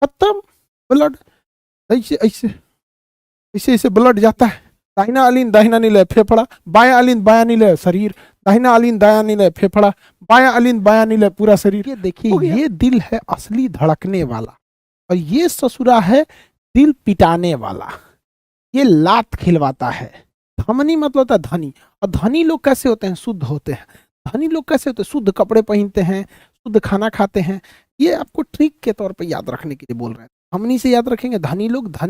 खत्म ब्लड। ऐसे ऐसे ऐसे ऐसे ब्लड जाता है, दाहिना अलिंद दाहिना नीले फेफड़ा, बायां अलिंद बायां नीले शरीर, दाहिना अलिंद दायां नीले फेफड़ा, बायां अलिंद बायां नीले पूरा शरीर। ये देखिए ये दिल है असली धड़कने वाला, और ये ससुरा है दिल पिटाने वाला। ये लात खिलवाता है। धमनी मतलब होता है धनी, और धनी लोग कैसे होते हैं? शुद्ध होते हैं। धनी लोग कैसे होते हैं? शुद्ध कपड़े पहनते हैं, शुद्ध खाना खाते हैं। ये आपको ट्रिक के तौर पे याद रखने के लिए बोल रहे हैं। धमनी से याद रखेंगे। धनी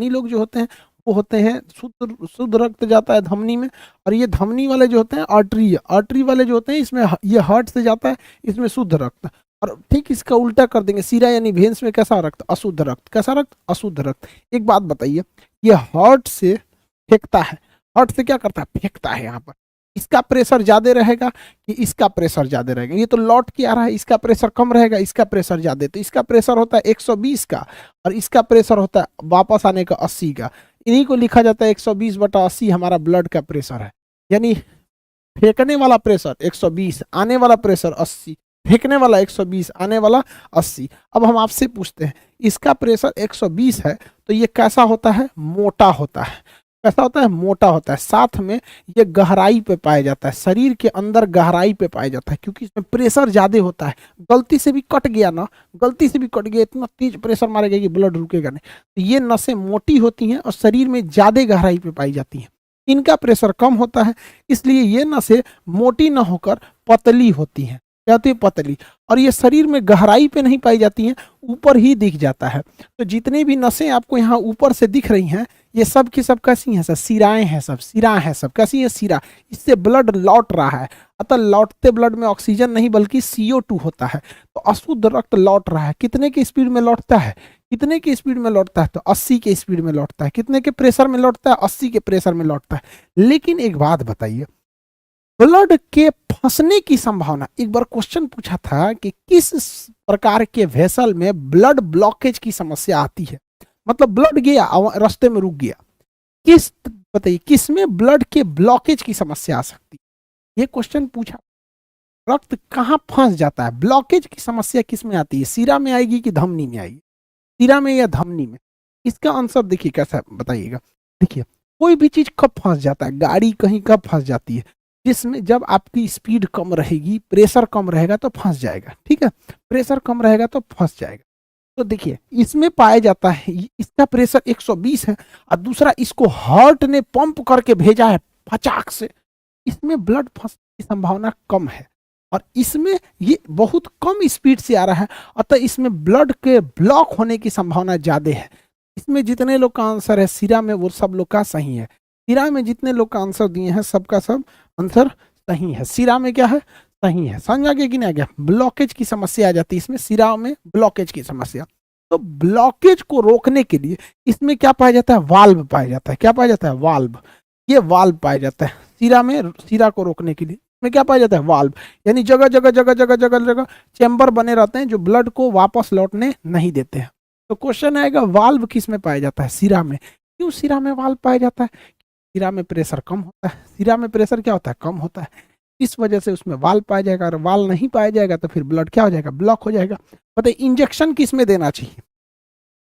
लोग जो होते हैं वो होते हैं शुद्ध शुद्ध रक्त जाता है धमनी में। और ये धमनी वाले जो होते हैं आर्टरी वाले जो होते हैं, इसमें ये हार्ट से जाता है, इसमें शुद्ध रक्त। और ठीक इसका उल्टा कर देंगे, सीरा यानी भेंस में कैसा रक्त? अशुद्ध रक्त। कैसा रक्त? अशुद्ध रक्त। एक बात बताइए, ये हार्ट से फेंकता है, हार्ट से क्या करता है? फेंकता है। यहाँ पर इसका प्रेशर ज्यादा रहेगा कि इसका प्रेशर ज्यादा रहेगा? ये तो लौट के आ रहा है, इसका प्रेशर कम रहेगा, इसका प्रेशर ज्यादा। तो इसका प्रेशर होता है 120 का, और इसका प्रेशर होता है वापस आने का 80 का। इन्हीं को लिखा जाता है 120/80 हमारा ब्लड का प्रेशर है। यानी फेंकने वाला प्रेशर 120, आने वाला प्रेशर 80, फेंकने वाला 120, आने वाला 80। अब हम आपसे पूछते हैं, इसका प्रेशर 120 है तो ये कैसा होता है? मोटा होता है। कैसा होता है? मोटा होता है। साथ में ये गहराई पे पाया जाता है, शरीर के अंदर गहराई पे पाया जाता है, क्योंकि इसमें प्रेशर ज्यादा होता है। गलती से भी कट गया ना, गलती से भी कट गया, इतना तेज प्रेशर मारेगा कि ब्लड रुकेगा नहीं। तो ये नसें मोटी होती हैं और शरीर में ज्यादा गहराई पे पाई जाती हैं। इनका प्रेशर कम होता है, इसलिए ये नसें मोटी ना होकर पतली होती हैं। क्या होती है? पतली। और ये शरीर में गहराई पे नहीं पाई जाती हैं, ऊपर ही दिख जाता है। तो जितनी भी नसें आपको यहाँ ऊपर से दिख रही हैं, ये सब की सब कैसी हैं? सब सिराएं हैं, सब सिरा हैं। सब कैसी हैं? सिरा। इससे ब्लड लौट रहा है। अतः लौटते ब्लड में ऑक्सीजन नहीं बल्कि CO2 होता है। तो अशुद्ध रक्त लौट रहा है। कितने की स्पीड में लौटता है? कितने की स्पीड में लौटता है? तो 80 के स्पीड में लौटता है। कितने के प्रेशर में लौटता है? 80 के प्रेशर में लौटता है। लेकिन एक बात बताइए, ब्लड के फंसने की संभावना, एक बार क्वेश्चन पूछा था कि किस प्रकार के वेसल में ब्लड ब्लॉकेज की समस्या आती है? मतलब ब्लड गया रास्ते में रुक गया, किस बताइए किस में ब्लड के ब्लॉकेज की समस्या आ सकती है? ये क्वेश्चन पूछा। रक्त कहाँ फंस जाता है? ब्लॉकेज की समस्या किस में आती है? सिरा में आएगी कि धमनी में आएगी? सिरा में या धमनी में? इसका आंसर देखिए कैसा बताइएगा। देखिए कोई भी चीज कब फंस जाता है? गाड़ी कहीं कब फंस जाती है? जिसमें जब आपकी स्पीड कम रहेगी, प्रेशर कम रहेगा तो फंस जाएगा। ठीक है, प्रेशर कम रहेगा तो फंस जाएगा। तो देखिए इसमें पाया जाता है, इसका प्रेशर 120 है और दूसरा इसको हार्ट ने पंप करके भेजा है फचाक से, इसमें ब्लड फंसने की संभावना कम है। और इसमें ये बहुत कम स्पीड से आ रहा है, अतः इसमें ब्लड के ब्लॉक होने की संभावना ज्यादा है। इसमें जितने लोग का आंसर है सिरा में, वो सब लोग का सही है। सिरा में जितने लोग का आंसर दिए हैं सबका सब आंसर सही है। सिरा में क्या है? सही है। समझ आ गया कि नहीं आ गया? ब्लॉकेज की समस्या आ जाती है इसमें, सिरा में ब्लॉकेज की समस्या। तो ब्लॉकेज को रोकने के लिए इसमें क्या पाया जाता है? वाल्व पाया जाता है। क्या पाया जाता है? वाल्व। ये वाल्व पाया जाता है सिरा में। सिरा को रोकने के लिए में क्या पाया जाता है? वाल्व। यानी जगह जगह जगह जगह जगह जगह चैम्बर बने रहते हैं जो ब्लड को वापस लौटने नहीं देते हैं। तो क्वेश्चन आएगा वाल्व किस में पाया जाता है? सिरा में। क्यों सिरा में वाल्व पाया जाता है? सिरा में प्रेशर कम होता है। सिरा में प्रेशर क्या होता है? कम होता है। इस वजह से उसमें वाल्व पाया जाएगा। और वाल्व नहीं पाया जाएगा तो फिर ब्लड क्या हो जाएगा? ब्लॉक हो जाएगा। बताइए इंजेक्शन किस में देना चाहिए?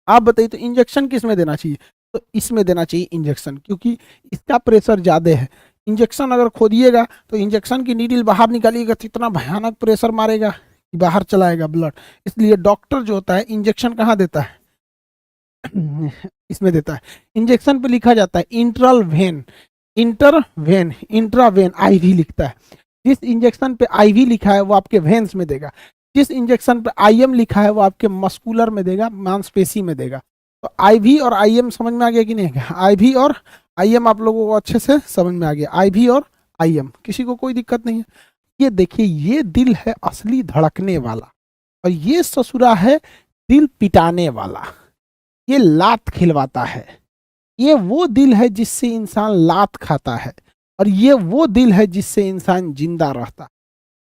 आप बताइए तो इंजेक्शन किस में देना चाहिए? तो इसमें देना चाहिए इंजेक्शन, क्योंकि इसका प्रेशर ज्यादा है। इंजेक्शन अगर खोदिएगा तो इंजेक्शन की नीडल बाहर निकालिएगा तो इतना भयानक प्रेशर मारेगा कि बाहर चलाएगा ब्लड। इसलिए डॉक्टर जो होता है इंजेक्शन कहाँ देता है? इसमें देता है। इंजेक्शन पे लिखा जाता है इंट्रावेन IV लिखता है। जिस इंजेक्शन पे IV लिखा है वो आपके वेन्स में देगा। जिस इंजेक्शन पे IM लिखा है वो आपके मस्कुलर में देगा, मांसपेशी में देगा। तो IV और IM समझ में आ गया कि नहीं गया? IV और IM आप लोगों को अच्छे से समझ में आ गया। IV और IM किसी को कोई दिक्कत नहीं है। ये देखिए ये दिल है असली धड़कने वाला, और ये ससुरा है दिल पिटाने वाला। ये लात खिलवाता है। ये वो दिल है जिससे इंसान लात खाता है, और ये वो दिल है जिससे इंसान जिंदा रहता है।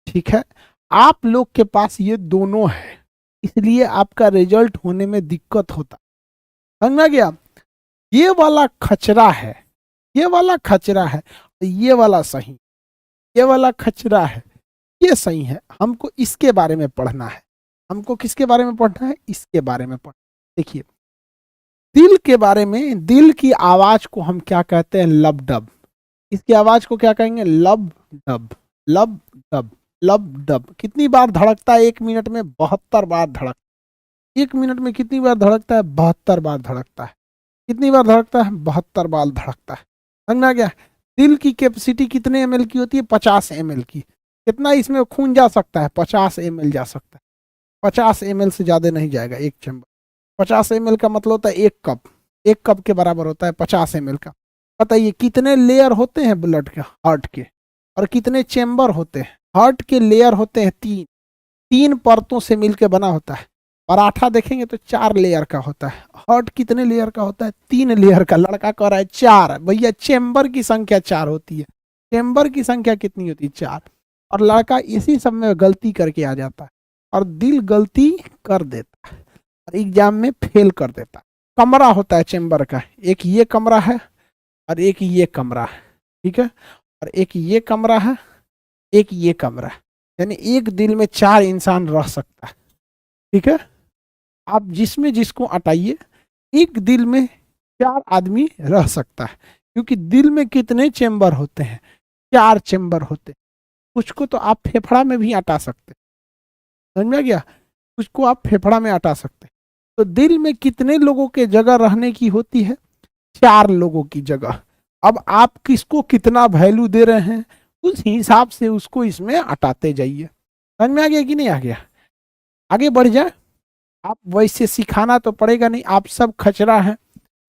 ठीक है, आप लोग के पास ये दोनों है, इसलिए आपका रिजल्ट होने में दिक्कत होता। समझ में आ गया? ये वाला खचरा है, ये वाला खचरा है, ये वाला सही, ये वाला खचरा है, ये सही है। हमको इसके बारे में पढ़ना है। हमको किसके बारे में पढ़ना है? इसके बारे में पढ़ना। देखिए, दिल के बारे में, दिल की आवाज को हम क्या कहते हैं? लब डब। इसकी आवाज को क्या कहेंगे? लब डब, लब डब, लब डब। कितनी बार धड़कता है? 1 मिनट में 72 बार धड़कता है। 1 मिनट में कितनी बार धड़कता है? 72 बार धड़कता है। कितनी बार धड़कता है? 72 बार धड़कता है। समझ में आ गया? दिल की कैपेसिटी कितने ml की होती है? 50 ml की। कितना इसमें खून जा सकता है? 50 ml जा सकता है। 50 ml से ज्यादा नहीं जाएगा एक चैम्बर। 50 ml का मतलब होता है 1 कप। 1 कप के बराबर होता है 50 ml का। बताइए कितने लेयर होते हैं ब्लड के, हार्ट के, और कितने चैम्बर होते हैं? हार्ट के लेयर होते हैं 3, 3 परतों से मिलकर बना होता है। पराठा देखेंगे तो 4 लेयर का होता है। हार्ट कितने लेयर का होता है? 3 लेयर का। लड़का कह रहा है 4। भैया चैम्बर की संख्या 4 होती है। चैम्बर की संख्या कितनी होती है? 4। और लड़का इसी सब में गलती करके आ जाता है, और दिल गलती कर देता है और एग्जाम में फेल कर देता है। कमरा होता है चैम्बर का, एक ये कमरा है और एक ये कमरा है, ठीक है, और एक ये कमरा है, एक ये कमरा है। यानी एक दिल में 4 इंसान रह सकता है, ठीक है। आप जिसमें जिसको हटाइए, एक दिल में 4 आदमी रह सकता है, क्योंकि दिल में कितने चैम्बर होते हैं? 4 चैम्बर होते हैं। कुछ को तो आप फेफड़ा में भी हटा सकते हैं, समझ में आ गया? कुछ को आप फेफड़ा में हटा सकते हैं। तो दिल में कितने लोगों के जगह रहने की होती है? 4 लोगों की जगह। अब आप किसको कितना वैल्यू दे रहे हैं, उस हिसाब से उसको इसमें हटाते जाइए। समझ में आ गया कि नहीं आ गया? आगे बढ़ जाए। आप वैसे सिखाना तो पड़ेगा नहीं, आप सब खचरा हैं,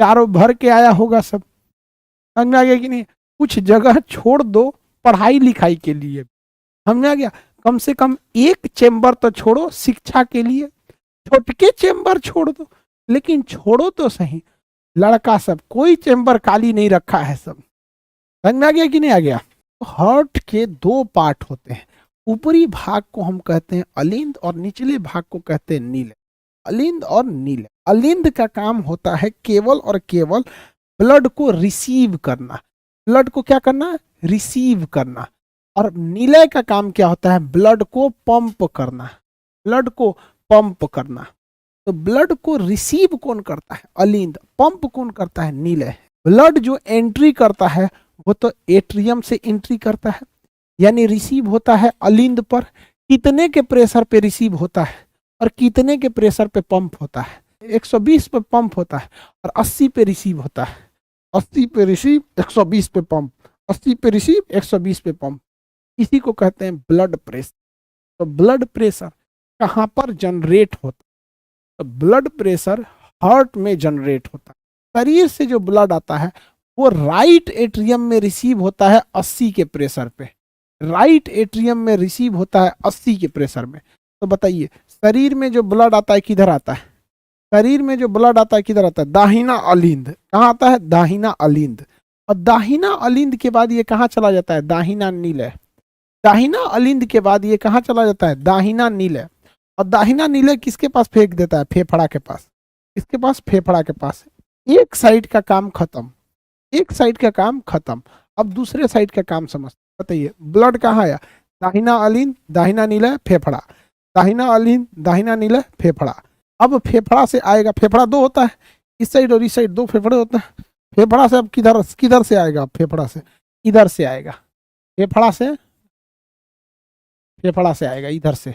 चारों भर के आया होगा सब। समझ में आ गया कि नहीं? कुछ जगह छोड़ दो पढ़ाई लिखाई के लिए, समझ में आ गया? कम से कम एक चैम्बर तो छोड़ो शिक्षा के लिए। छोटके चैम्बर छोड़ दो, लेकिन छोड़ो तो सही। लड़का सब कोई चैम्बर खाली नहीं रखा है सब। समझ में आ गया कि नहीं आ गया? तो हार्ट के 2 पार्ट होते हैं। ऊपरी भाग को हम कहते हैं अलिंद और निचले भाग को कहते हैं नीले। अलिंद और नीले। अलिंद का काम होता है केवल और केवल ब्लड को रिसीव करना। ब्लड को क्या करना? रिसीव करना। और नीले का काम क्या होता है? ब्लड को पंप करना। ब्लड को पंप करना। तो ब्लड को रिसीव कौन करता है? अलिंद। पंप कौन करता है? नीले। ब्लड जो एंट्री करता है वो तो एट्रियम से एंट्री करता है, यानी रिसीव होता है अलिंद पर। कितने के प्रेशर पे रिसीव होता है और कितने के प्रेशर पे पंप होता है? 120 पे पंप होता है और 80 पे रिसीव होता है। 80 पे रिसीव, 120 पे पंप। 80 पे रिसीव, 120 पे पंप। इसी को कहते हैं ब्लड प्रेशर। तो ब्लड प्रेशर कहाँ पर जनरेट होता है? तो ब्लड प्रेशर हार्ट में जनरेट होता है। शरीर से जो ब्लड आता है वो राइट एट्रियम में रिसीव होता है 80 के प्रेशर पे। राइट एट्रियम में रिसीव होता है 80 के प्रेशर में। तो बताइए शरीर में जो ब्लड आता है किधर आता है? शरीर में जो ब्लड आता है किधर आता है? दाहिना अलिंद। कहाँ आता है? दाहिना अलिंद। और दाहिना अलिंद के बाद ये कहाँ चला जाता है? दाहिना नीले। दाहिना अलिंद के बाद ये कहाँ चला जाता है? दाहिना नीले। और दाहिना नीले किसके पास फेंक देता है? फेफड़ा के पास। किसके पास? फेफड़ा के पास। एक साइड का काम खत्म। एक साइड का काम खत्म। अब दूसरे साइड का काम समझ। बताइए ब्लड कहाँ आया? दाहिना अलिंद, दाहिना नीले, फेफड़ा। दाहिना अलिंद, दाहिना नीले, फेफड़ा। अब फेफड़ा से आएगा, फेफड़ा 2 होता है, इस साइड और इस साइड 2 फेफड़े होते हैं। फेफड़ा से अब किधर किधर से आएगा? फेफड़ा से इधर से आएगा। फेफड़ा से, फेफड़ा से आएगा इधर से।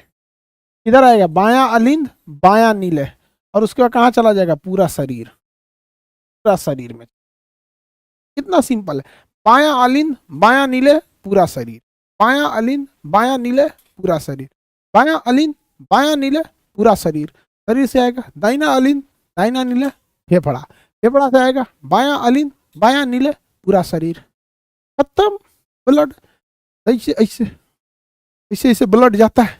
इधर आएगा बायां अलिंद, बायां नीले, और उसके बाद कहाँ चला जाएगा? पूरा शरीर। पूरा शरीर में। कितना सिंपल है। बायां अलिंद, बायां नीले, पूरा शरीर। बायां अलिंद, बायां नीले, पूरा शरीर। बायां अलिंद, बायां नीले, पूरा शरीर। शरीर से आएगा दाहिना अलिंद, दाहिना नीले, फेफड़ा। फेफड़ा से आएगा बायां अलिंद, बायां नीले, पूरा शरीर। खत्म। ब्लड ऐसे ऐसे ऐसे ऐसे ब्लड जाता है।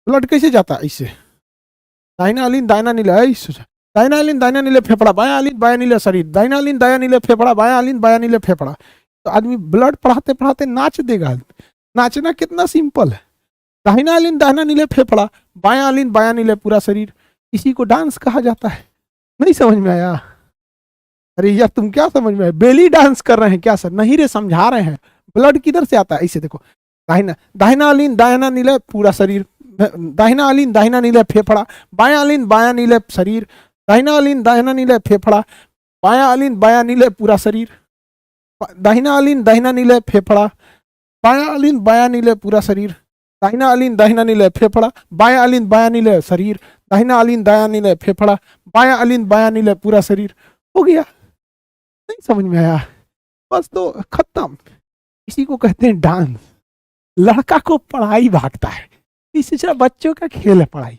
ब्लड कैसे जाता है? ऐसे दाहिना अलिंद, दाहिना नीले, ऐसे दाहिना अलिंद, दाहिना नीले, फेफड़ा। बायां अलिंद, बायां नीले, शरीर। दाहिना अलिंद, दायां नीले, फेफड़ा। बायां अलिंद, बायां नीले, फेफड़ा। तो आदमी ब्लड पढ़ाते पढ़ाते नाच देगा। नाचना कितना सिंपल है। दाहिना अलिंद, दाहिना नीले, फेफड़ा। बायां अलिंद, बायां नीले, पूरा शरीर। इसी को डांस कहा जाता है। नहीं समझ में आया? अरे यार तुम क्या समझ में आया? बेली डांस कर रहे हैं क्या सर? नहीं रे, समझा रहे हैं। ब्लड किधर से आता है? ऐसे देखो, दाहिना दाहिना अलिंद, दाहिना नीले, पूरा शरीर। दाहिना अलिंद, दाहिना नीले, फेफड़ा। बायां अलिंद, बायां नीले, शरीर। दाहिना अलीन दाहिना नीले फेफड़ा, बायां अलीन बायां नीले पूरा शरीर, दाहिना अलीन दाहिना नीले फेफड़ा, बायां अलीन बायां नीले पूरा शरीर, दाहिना अलीन दाहिना नीले फेफड़ा, बायां अलीन बायां नीले शरीर, दाहिना अलीन दायां नीले फेफड़ा, बायां अलीन बायां नीले पूरा शरीर। हो गया? नहीं समझ में आया? बस तो खत्म। इसी को कहते हैं डांस। लड़का को पढ़ाई भागता है, इसी तरह बच्चों का खेल है पढ़ाई।